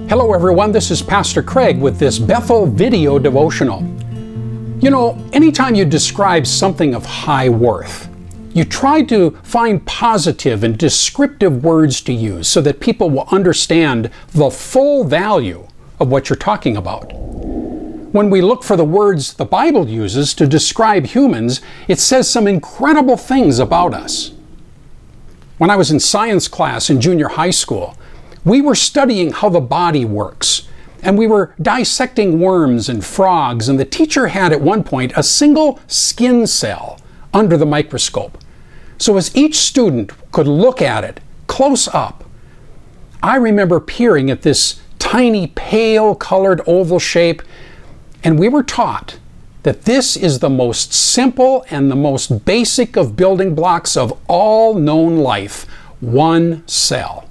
Hello everyone, this is Pastor Craig with this Bethel video devotional. You know, anytime you describe something of high worth, you try to find positive and descriptive words to use so that people will understand the full value of what you're talking about. When we look for the words the Bible uses to describe humans, it says some incredible things about us. When I was in science class in junior high school, we were studying how the body works, and we were dissecting worms and frogs, and the teacher had at one point a single skin cell under the microscope. So as each student could look at it close up, I remember peering at this tiny pale colored oval shape, and we were taught that this is the most simple and the most basic of building blocks of all known life, one cell.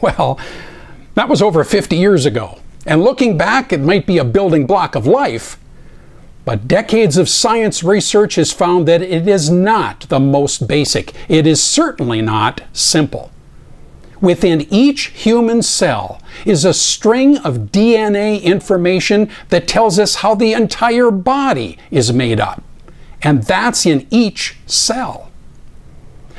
Well, that was over 50 years ago, and looking back, it might be a building block of life, but decades of science research has found that it is not the most basic. It is certainly not simple. Within each human cell is a string of DNA information that tells us how the entire body is made up, and that's in each cell.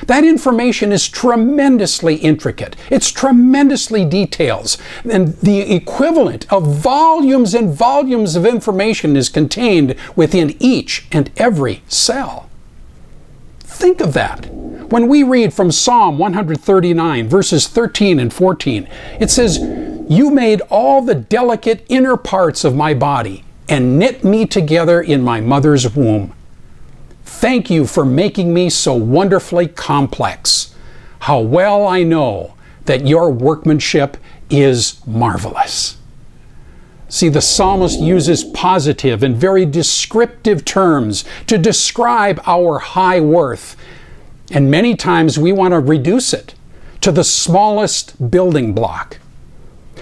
That information is tremendously intricate. It's tremendously detailed, and the equivalent of volumes and volumes of information is contained within each and every cell. Think of that. When we read from Psalm 139, verses 13 and 14, it says, "You made all the delicate inner parts of my body and knit me together in my mother's womb. Thank you for making me so wonderfully complex. How well I know that your workmanship is marvelous." See, the psalmist uses positive and very descriptive terms to describe our high worth. And many times we want to reduce it to the smallest building block.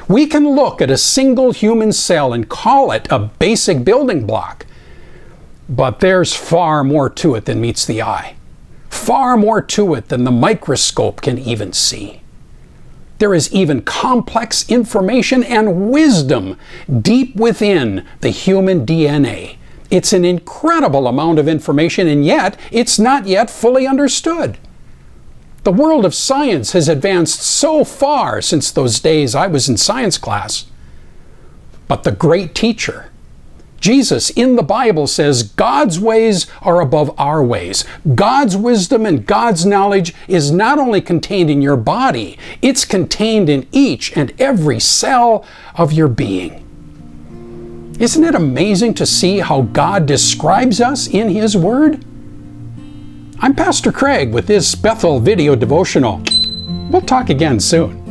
We can look at a single human cell and call it a basic building block. But there's far more to it than meets the eye. Far more to it than the microscope can even see. There is even complex information and wisdom deep within the human DNA. It's an incredible amount of information, and yet it's not yet fully understood. The world of science has advanced so far since those days I was in science class. But the great teacher, Jesus in the Bible, says God's ways are above our ways. God's wisdom and God's knowledge is not only contained in your body, it's contained in each and every cell of your being. Isn't it amazing to see how God describes us in His Word? I'm Pastor Craig with this Bethel video devotional. We'll talk again soon.